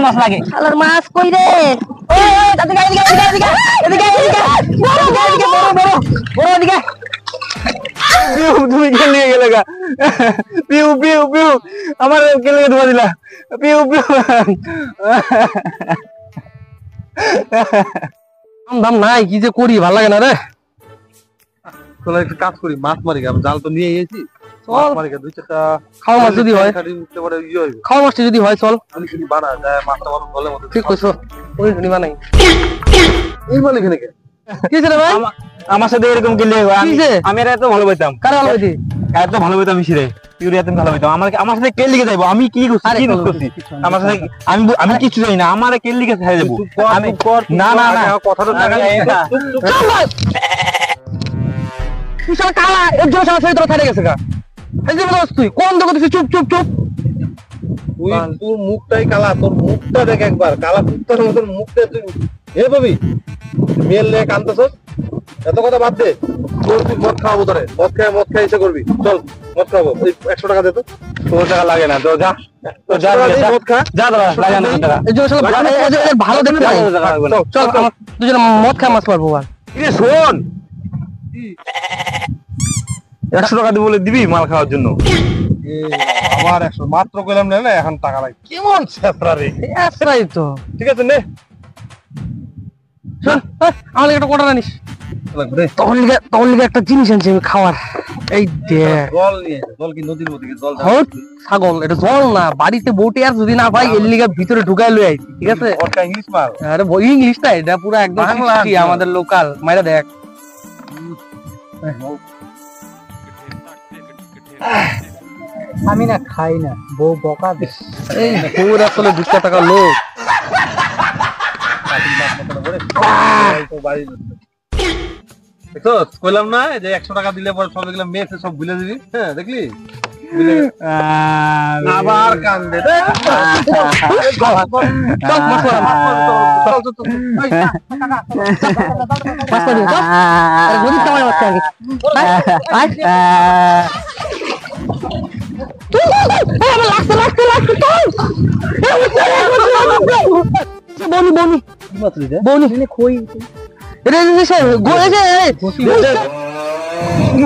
মাছ লাগে শালার মাছ কই রে তুমি খেলে গেলে গা পিউ পিউ পিউ আমার খেলে ধোয়া দিলা পিউ পিউ দাম নাই কি যে করি ভাল লাগে না রে চলো একটা কাজ করি মাছ মারি জাল তো নিয়ে এসেছি চল মারি দুই চারটা খাওয়া মাছ যদি হয় খাওয়া মাছটা যদি হয় চল বানা যায় মাছটা ভালো বলে মতো ঠিক কইছো ওই শুনিবা নাই এই বলে এখানে কি রে ভাই আমার সাথে এরকম গেলে আমি এত ভালো পাইতাম কার ভালো হইতি এত ভালো পাইতাম মিশিরে ইউরিয়া তুমি ভালো পাইতাম আমার সাথে কে লিখে যাইবো আমি কি করছি কি করছি আমার সাথে আমি কিছু জানি না আমার কে লিখে খাই যাবো আমি না না না কথাটা টাকা তুই কালা এর জন্য সারা শরীর তোর খাইতে গেছে গা এই যে বলছ তুই কোন দোকান তুই চুপ চুপ চুপ তুই তোর মুখটাই কালা তোর মুখটা দেখ একবার কালা কুত্তার মতন মুখটা তুই এ ভাবি মেল লে কান্দছস এত কথা বাদ দে তোর তুই মদ খাওয়াবো তোরে মদ খাই ইচ্ছা করবি চল মদ খাওয়াবো 100 টাকা দে তো তোর টাকা লাগে না তো যা তো যা মদ খা যা দাদা লাগে না টাকা এই যে ভালো দেখতে চল আমার দুজন মদ খাই মাছ মারবো আর এ শোন 100 টাকা দিয়ে বলে দিবি মাল খাওয়ার জন্য আবার 100 মাত্র কইলাম না এখন টাকা লাগে কেমন ছেপরা রে এসরাই তো ঠিক আছে নে শোন আমাকে একটা কোটা আনিস লাগবে তখন লিগে একটা জিনিস আনছি আমি খাওয়ার এই দেখ জল নিয়ে জল কি নদীর মধ্যে জল ছাগল এটা জল না বাড়িতে বউটি আর যদি না পাই এর লিগে ভিতরে ঢুকাই লই আইছি ঠিক আছে ওটা ইংলিশ মাল আরে ইংলিশ না এটা পুরো একদম মিষ্টি আমাদের লোকাল মাইরা দেখ আমি না খাই না বউ বকা দে এই বউর আসলে 2 টাকা লোক কইলাম না যে 100 টাকা দিলে পরে সব দেখলাম মেসে সব ভুলে দিবি হ্যাঁ দেখলি আবার কান্দে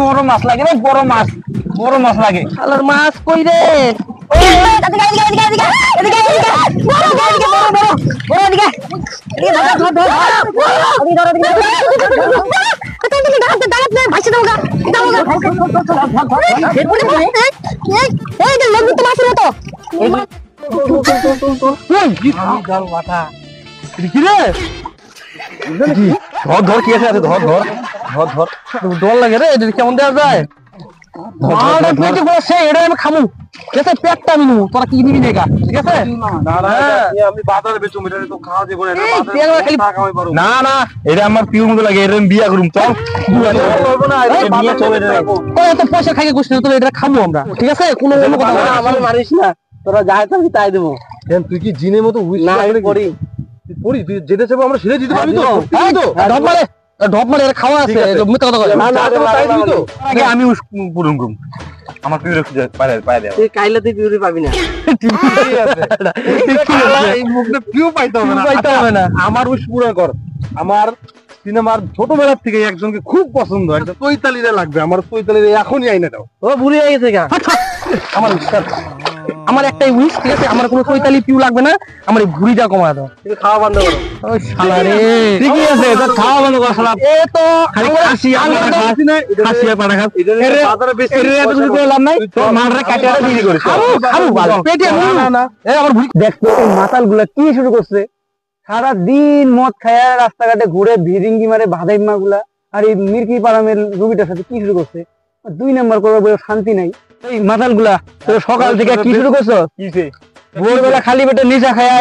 বড় মাছ লাগে বড় মাছ লাগে শালার মাছ কই রে ধর কি আছে ধর ধর ধর ধর ডর লাগে রে এটা কেমন দেওয়া যায় এটা আমি খামু ঠিক আছে পেটটা আমি নেবো তোরা কি নিবি দেখা ঠিক আছে আমি বাজারে বেচুম এটা তো খাওয়া দেবো না না এটা আমার পিউর মতো লাগে এটা বিয়া করুম চল পয়সা খাইয়ে গুছ তোরা এটা খামু আমরা ঠিক আছে কোনো আমার মারিস না তোরা যাই তো আমি তাই দেবো তুই কি জিনের মতো পড়ি তুই যেতে চাইবো আমরা সেটা দিতে পারবি তো ঢপ মারে খাওয়া আছে মিথ্যা কথা বলে আগে আমি পূরণ করুম আমার পিউরে খুঁজে পায় দেব তুই কাইলাতে পিউরি পাবি না এই মুখে পিউ পাইতে হবে না আমার উস পূরণ কর আমার সিনেমার ছোটবেলার থেকে একজনকে খুব পছন্দ একটা চৈতালিরে লাগবে আমার চৈতালিরে এখনই আইনা দাও ও বুড়ি হয়ে গেছে গা আমার আমার একটাই উইশ ঠিক আছে আমার কোনো চৈতালি পিউ লাগবে না আমার এই ভুড়িটা কমা দাও খাওয়া বন্ধ করো ওই শালা রে ঠিকই আছে তো খাওয়া বন্ধ কর শালা এ তো খালি খাসি আমি খাসি না খাসি আর পাড়া খাস এর বাজারে বেশি এর এত কিছু করলাম নাই তো মাররে কাটে আর বিক্রি করিস খাবো ভালো পেটে না না এ আমার ভুড়ি দেখতো এই মাতালগুলা কি শুরু করছে সারা দিন মদ খায়া রাস্তাঘাটে ঘুরে ভিড়িঙ্গি মারে ভাদাইমা গুলা আর এই মির্কি পাড়ামের রুবিটার সাথে কি শুরু করছে 2 নাম্বার করবে বলে শান্তি নাই এই মাতালগুলা তোর সকাল থেকে কি শুরু করছো কিসে ভোরবেলা খালি পেটে নিশা খায়া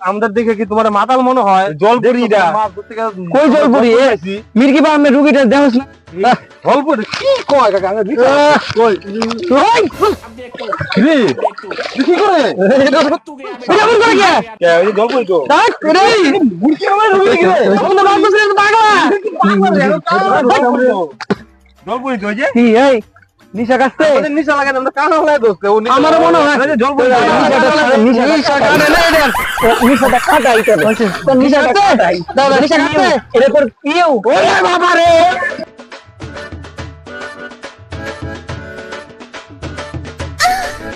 আমাদের দেখে কি তোমার মাতাল মনে হয় জলপুরি কই জলপুরি মির্কি পাড়ামের রুগীটা দেখছ না জলপুরি কি কয় কাকা কই রে কি করে এটা বল করে কি কে ওই জলপুরি তো ডাক রে মুরকি আমার রুগী কি রে আমরা বাদ বসে পাগলা জলপুরি তো যে কি এই নিশা কাটতে আমাদের নিশা লাগে না আমরা কানা হলাই দোস্ত আমার মনে হয় জলপুরি নিশা নিশা কাটে না এদের নিশাটা কাটাই তবে হয়েছে। তোর নিশাটা নিশা কাটে? কাটাই দাদা, নিশা কাটে? এটা তোর পিউ ওরে বাবা রে